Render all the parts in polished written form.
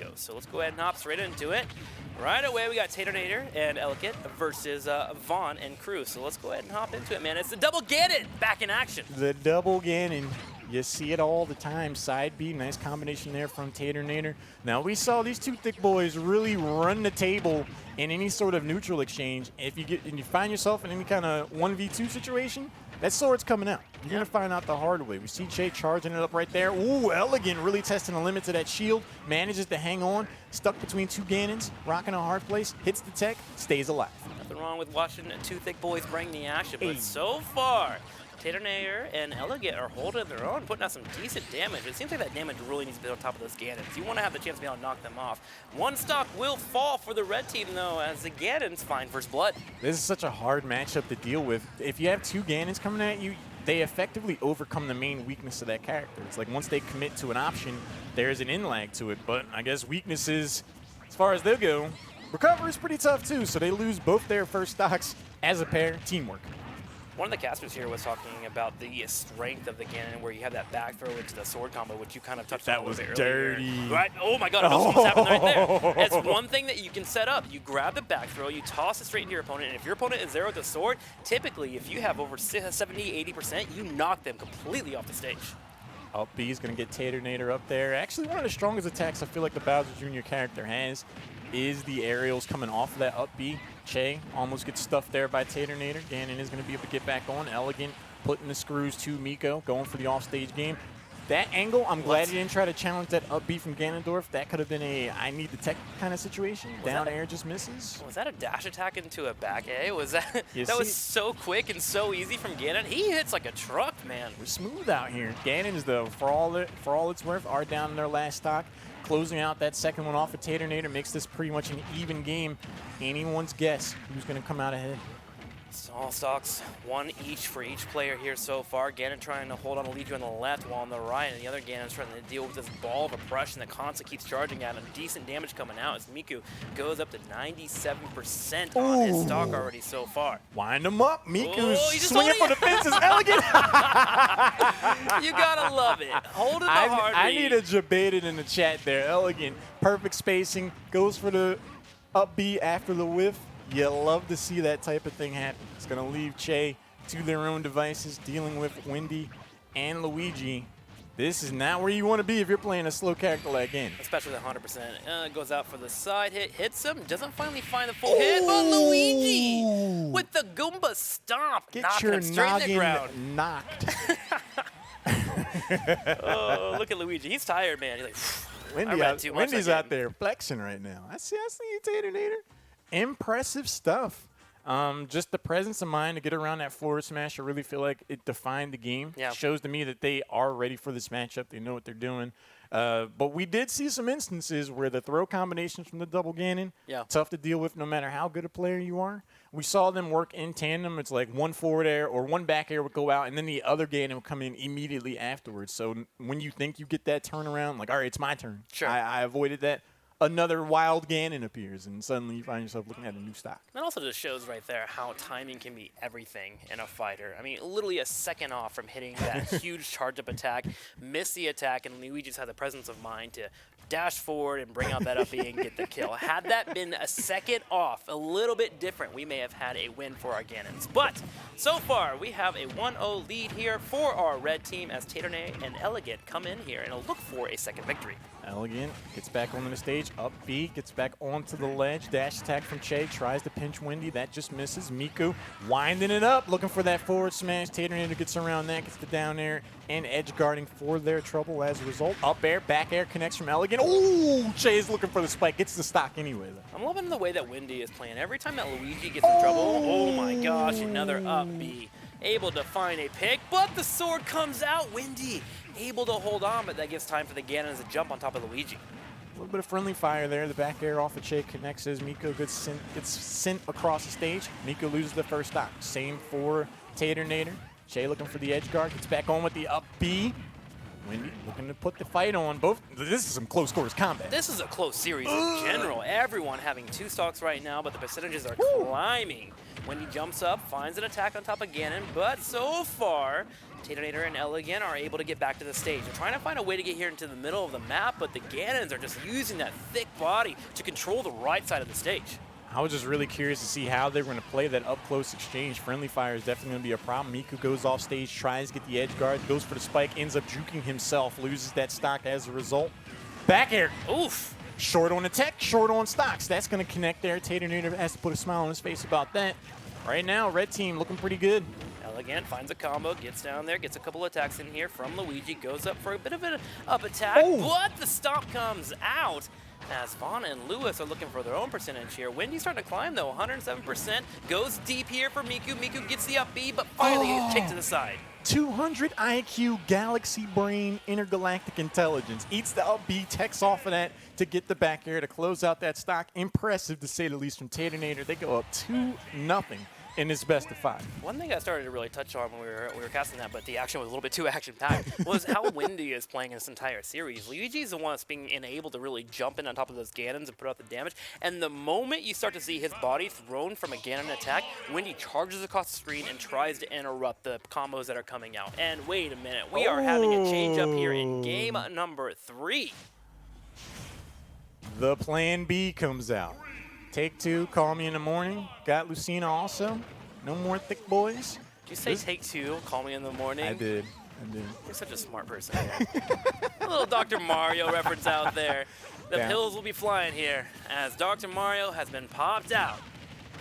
Miko. So let's go ahead and hop straight into it. Right away, we got Taternator and Elegant versus Vaughn and crew. So let's go ahead and hop into it, man. It's the double Ganon back in action. The double Ganon. You see it all the time. Side B, nice combination there from Taternator. Now, we saw these two thick boys really run the table in any sort of neutral exchange. If you get and you find yourself in any kind of 1v2 situation, that sword's coming out. You're going to find out the hard way. We see Che charging it up right there. Ooh, Elegant really testing the limits of that shield. Manages to hang on. Stuck between two Ganons. Rocking a hard place. Hits the tech. Stays alive. Nothing wrong with watching two thick boys bring the action. But so far, Taternator and Elegant are holding their own, putting out some decent damage. It seems like that damage really needs to be on top of those Ganons. You want to have the chance to be able to knock them off. One stock will fall for the red team, though, as the Ganons find first blood. This is such a hard matchup to deal with. If you have two Ganons coming at you, they effectively overcome the main weakness of that character. It's like once they commit to an option, there's an in-lag to it. But I guess weaknesses, as far as they'll go, recovery is pretty tough, too. So they lose both their first stocks as a pair. Teamwork. One of the casters here was talking about the strength of the Ganon, where you have that back throw into the sword combo, which you kind of touched on a little bit earlier. That was dirty. Right? Oh my god, almost happened right there. It's one thing that you can set up. You grab the back throw, you toss it straight into your opponent, and if your opponent is there with the sword, typically if you have over 70-80%, you knock them completely off the stage. Up B is going to get Taternator up there. Actually, one of the strongest attacks I feel like the Bowser Jr. character has is the aerials coming off of that up B. Che almost gets stuffed there by Taternator. Ganon is going to be able to get back on. Elegant putting the screws to Miko, going for the offstage game. That angle, I'm glad he didn't try to challenge that up B from Ganondorf. That could have been a I need the tech kind of situation. Down air just misses. Was that a dash attack into a back A? Was that that was so quick and so easy from Ganon? He hits like a truck, man. We're smooth out here. Ganons, though, for all it's worth, are down in their last stock. Closing out that second one off of Taternator makes this pretty much an even game. Anyone's guess who's going to come out ahead. All stocks, one each for each player here so far. Ganon trying to hold on to Legion on the left, while on the right, and the other Ganon's trying to deal with this ball of oppression that constantly keeps charging at him. Decent damage coming out as Miku goes up to 97% on his stock already so far. Wind him up. Miku's swinging for the fences. Elegant. You gotta love it. Holding the heartbeat. I need a debated in the chat there. Elegant, perfect spacing, goes for the up B after the whiff. You love to see that type of thing happen. It's going to leave Che to their own devices, dealing with Wendy and Luigi. This is not where you want to be if you're playing a slow character like Ganon. Especially the 100%. Goes out for the side hit, hits him, doesn't finally find the full hit, but Luigi with the Goomba stomp, knocking him straight in the ground. Knocked. Oh, look at Luigi. He's tired, man. He's like, Wendy's out there flexing right now. I see you, Taternator. Impressive stuff. Just the presence of mind to get around that forward smash. I really feel like it defined the game. Yeah. Shows to me that they are ready for this matchup. They know what they're doing. But we did see some instances where the throw combinations from the double Ganon, tough to deal with no matter how good a player you are. We saw them work in tandem. It's like one forward air or one back air would go out, and then the other Ganon would come in immediately afterwards. So when you think you get that turnaround, like, all right, it's my turn. Sure. I avoided that. Another wild Ganon appears, and suddenly you find yourself looking at a new stock. That also just shows right there how timing can be everything in a fighter. I mean, literally a second off from hitting that huge charge-up attack, miss the attack, and Luigi just had the presence of mind to dash forward and bring out that up B and get the kill. Had that been a second off, a little bit different, we may have had a win for our Ganons. But so far, we have a 1-0 lead here for our red team as Taternator and Elegant come in here and look for a second victory. Elegant gets back onto the stage, up B, gets back onto the ledge, dash attack from Che, tries to pinch Wendy, that just misses. Miku winding it up, looking for that forward smash. Taternator gets around that, gets the down air, and edge guarding for their trouble as a result. Up air, back air connects from Elegant. Ooh, Che's looking for the spike, gets the stock anyway though. I'm loving the way that Wendy is playing. Every time that Luigi gets in trouble, oh my gosh, another up B. Able to find a pick, but the sword comes out. Wendy able to hold on, but that gives time for the Ganons to jump on top of Luigi. A little bit of friendly fire there. The back air off of Che connects as Miko gets sent across the stage. Miko loses the first stock. Same for Taternator. Che looking for the edge guard. Gets back on with the up B. Wendy looking to put the fight on. This is some close quarters combat. This is a close series in general. Everyone having two stocks right now, but the percentages are climbing. Wendy jumps up, finds an attack on top of Ganon, but so far, Taternator and Elegant are able to get back to the stage. They're trying to find a way to get here into the middle of the map, but the Ganons are just using that thick body to control the right side of the stage. I was just really curious to see how they're going to play that up-close exchange. Friendly fire is definitely going to be a problem. Miku goes off stage, tries to get the edge guard, goes for the spike, ends up juking himself, loses that stock as a result. Back air. Oof. Short on the tech, short on stocks. That's going to connect there. Taternator has to put a smile on his face about that. Right now, red team looking pretty good. Elegant finds a combo, gets down there, gets a couple attacks in here from Luigi, goes up for a bit of an up attack, but the stomp comes out as Vaughn and Lewis are looking for their own percentage here. Wendy's starting to climb though, 107%, goes deep here for Miku. Miku gets the up B, but finally gets kicked to the side. 200 IQ, Galaxy Brain, Intergalactic Intelligence. Eats the up B, techs off of that to get the back air to close out that stock. Impressive to say the least from Taternator. They go up 2-0 in this best of 5. One thing I started to really touch on when we were casting that, but the action was a little bit too action-packed, was how Wendy is playing this entire series. Luigi's the one that's being able to really jump in on top of those Ganons and put out the damage, and the moment you start to see his body thrown from a Ganon attack, Wendy charges across the screen and tries to interrupt the combos that are coming out. And wait a minute, we are having a change up here in game number 3. The plan B comes out. Take 2, call me in the morning. Got Lucina also. No more thick boys. Did you say take 2, call me in the morning? I did. You're such a smart person. A little Dr. Mario reference out there. The pills will be flying here as Dr. Mario has been popped out.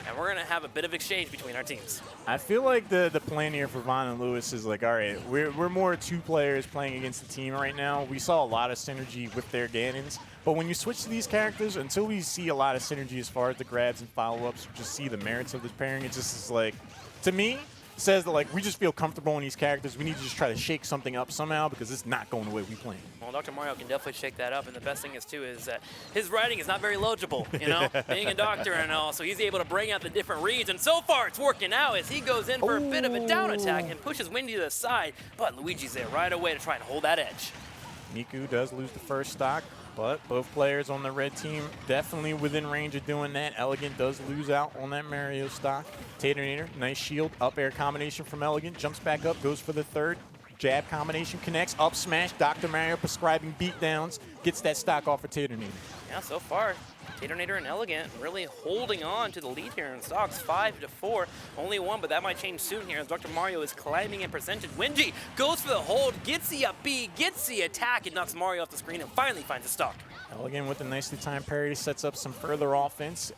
And we're going to have a bit of exchange between our teams. I feel like the plan here for Vaughn and Lewis is like, all right, we're more 2 players playing against the team right now. We saw a lot of synergy with their Ganons. But when you switch to these characters, until we see a lot of synergy as far as the grabs and follow-ups, just see the merits of this pairing, it just is like, to me, says that like we just feel comfortable in these characters. We need to just try to shake something up somehow because it's not going the way we plan. Well, Dr. Mario can definitely shake that up, and the best thing is too is that his writing is not very legible, you know, being a doctor and all, so he's able to bring out the different reads, and so far it's working out as he goes in for a bit of a down attack and pushes Wendy to the side, but Luigi's there right away to try and hold that edge. Miku does lose the first stock, but both players on the red team definitely within range of doing that. Elegant does lose out on that Mario stock. Taternator, nice shield, up air combination from Elegant, jumps back up, goes for the third. Jab combination connects, up smash, Dr. Mario prescribing beatdowns, gets that stock off for Taternator. Yeah, so far, Taternator and Elegant really holding on to the lead here in stocks, 5-4. Only 1, but that might change soon here as Dr. Mario is climbing in percentage. Wendy goes for the hold, gets the up B, gets the attack, and knocks Mario off the screen and finally finds a stock. Elegant with a nicely timed parry sets up some further offense.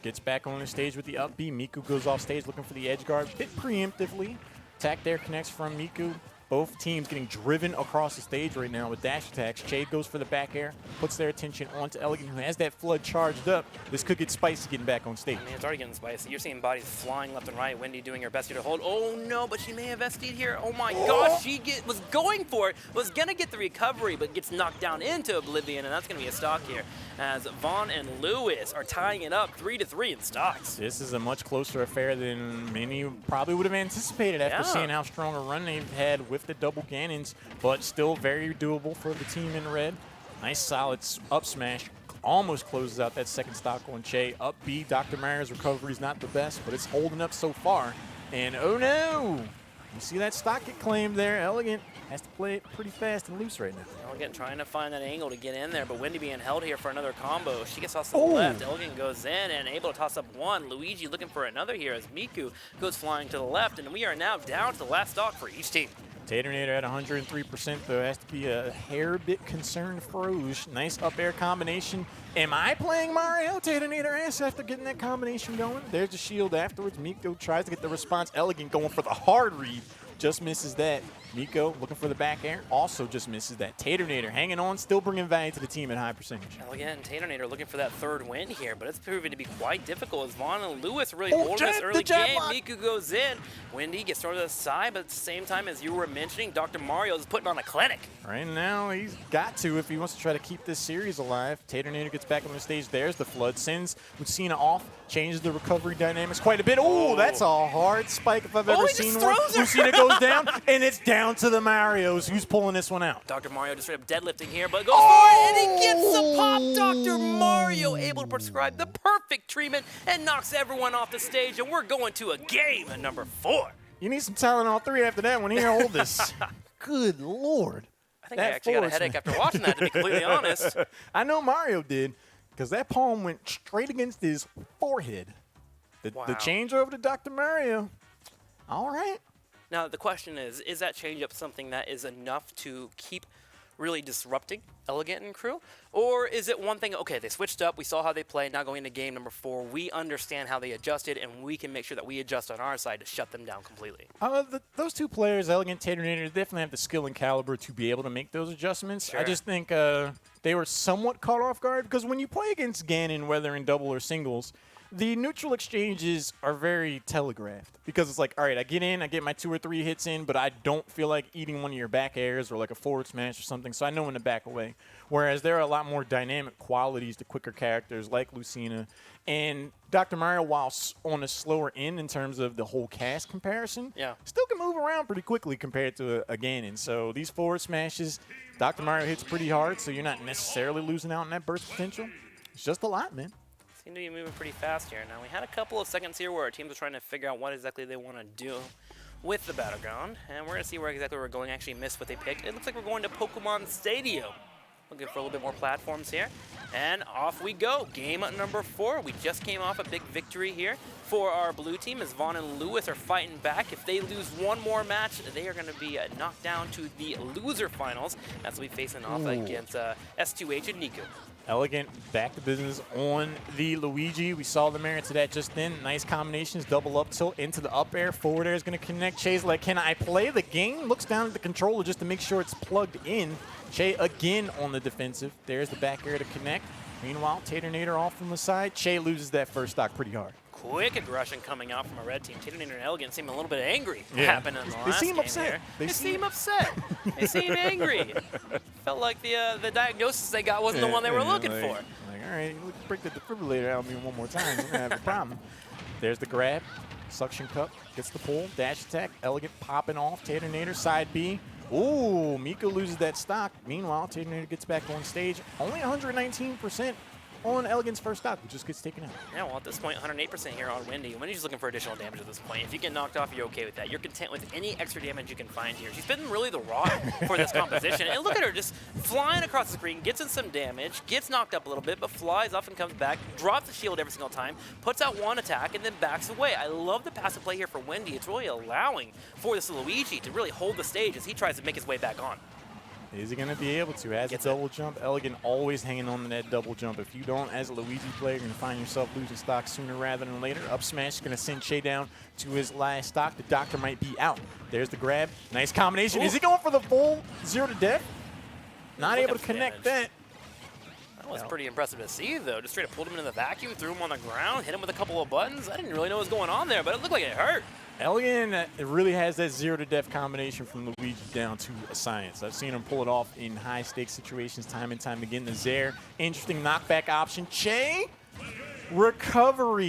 Gets back on the stage with the up B. Miku goes off stage looking for the edge guard. Bit preemptively. Attack there connects from Miku. Both teams getting driven across the stage right now with dash attacks. Jade goes for the back air, puts their attention onto Elegant, who has that flood charged up. This could get spicy getting back on stage. I mean, it's already getting spicy. You're seeing bodies flying left and right. Wendy doing her best here to hold. Oh, no, but she may have SD'd here. Oh, my gosh. She was going for it, was going to get the recovery, but gets knocked down into oblivion, and that's going to be a stock here as Vaughn and Lewis are tying it up 3-3 in stocks. This is a much closer affair than many probably would have anticipated after seeing how strong a run they've had with the double Ganons, but still very doable for the team in red. Nice solid up smash. Almost closes out that second stock on Che. Up B, Dr. Mario's recovery is not the best, but it's holding up so far. And oh no! You see that stock get claimed there. Elegant has to play it pretty fast and loose right now. Elegant trying to find that angle to get in there, but Wendy being held here for another combo. She gets off to the left. Elegant goes in and able to toss up one. Luigi looking for another here as Miku goes flying to the left, and we are now down to the last stock for each team. Taternator at 103%, though, has to be a hair bit concerned for Rouge. Nice up air combination. Am I playing Mario? Taternator asks after getting that combination going. There's the shield afterwards. Miko tries to get the response. Elegant going for the hard read. Just misses that. Miko looking for the back air. Also just misses that. Taternator hanging on, still bringing value to the team at high percentage. Elegant and Taternator looking for that third win here, but it's proving to be quite difficult as Vaughn and Lewis really holding this early game. Miku goes in. Wendy gets thrown to the side, but at the same time, as you were mentioning, Dr. Mario is putting on a clinic. Right now, he's got to if he wants to try to keep this series alive. Taternator gets back on the stage. There's the flood. Sends Lucina off. Changes the recovery dynamics quite a bit. Oh, that's a hard spike if I've ever seen one. Lucina goes down, and it's down to the Marios. Who's pulling this one out? Dr. Mario just straight up deadlifting here, but goes for it, and he gets the pop. Dr. Mario able to prescribe the perfect treatment and knocks everyone off the stage, and we're going to a game at number 4. You need some Tylenol 3 after that one here. Hold this. Good Lord. I think I actually got a headache after watching that, to be completely honest. I know Mario did, because that palm went straight against his forehead. Wow. The change over to Dr. Mario. All right. Now, the question is that change-up something that is enough to keep really disrupting Elegant and crew? Or is it one thing, okay, they switched up, we saw how they played, now going into game number 4, we understand how they adjusted, and we can make sure that we adjust on our side to shut them down completely? Those two players, Elegant, Taternator, definitely have the skill and caliber to be able to make those adjustments. Sure. I just think they were somewhat caught off guard, because when you play against Ganon, whether in double or singles, the neutral exchanges are very telegraphed, because it's like, all right, I get in, I get my 2 or 3 hits in, but I don't feel like eating one of your back airs or like a forward smash or something, so I know when to back away. Whereas there are a lot more dynamic qualities to quicker characters like Lucina. And Dr. Mario, while on a slower end in terms of the whole cast comparison, still can move around pretty quickly compared to a Ganon. So these forward smashes, Dr. Mario hits pretty hard, so you're not necessarily losing out on that burst potential. It's just a lot, man. Seem to be moving pretty fast here. Now, we had a couple of seconds here where our teams were trying to figure out what exactly they want to do with the Battleground, and we're going to see where exactly we're going. Actually missed what they picked. It looks like we're going to Pokemon Stadium. Looking for a little bit more platforms here, and off we go. Game number 4. We just came off a big victory here for our blue team as Vaughn and Lewis are fighting back. If they lose one more match, they are going to be knocked down to the loser finals. That's what we'll be facing off against S2H and Nico. Elegant back to business on the Luigi. We saw the merits of that just then. Nice combinations, double up tilt into the up air. Forward air is going to connect. Che's like, can I play the game? Looks down at the controller just to make sure it's plugged in. Che again on the defensive. There's the back air to connect. Meanwhile, Taternator off from the side. Che loses that first stock pretty hard. Quick aggression coming out from a red team. Taternator and Elegant seem a little bit angry. Happened in the last seem game upset. here. They seem upset. They seem angry. Felt like the diagnosis they got wasn't the one they were looking for. Like, all right, break the defibrillator out of me one more time. We're going to have a problem. There's the grab. Suction cup. Gets the pull. Dash attack. Elegant popping off. Taternator side B. Ooh, Miko loses that stock. Meanwhile, Taternator gets back on stage. Only 119% on Elegant's first stock, which just gets taken out. Yeah, well, at this point, 108% here on Wendy. Wendy's looking for additional damage at this point. If you get knocked off, you're okay with that. You're content with any extra damage you can find here. She's been really the rock for this composition. And look at her just flying across the screen, gets in some damage, gets knocked up a little bit, but flies off and comes back, drops the shield every single time, puts out one attack, and then backs away. I love the passive play here for Wendy. It's really allowing for this Luigi to really hold the stage as he tries to make his way back on. Is he going to be able to? As a double jump, Elegant always hanging on to that double jump. If you don't, as a Luigi player, you're going to find yourself losing stock sooner rather than later. Up smash is going to send Che down to his last stock. The doctor might be out. There's the grab. Nice combination. Ooh. Is he going for the full 0 to death? Not able to connect that. That was pretty impressive to see, though. Just straight up pulled him into the vacuum, threw him on the ground, hit him with a couple of buttons. I didn't really know what was going on there, but it looked like it hurt. Elegant really has that 0 to death combination from Luigi down to a science. I've seen him pull it off in high stakes situations time and time again. The Zaire, interesting knockback option. Che, recovery.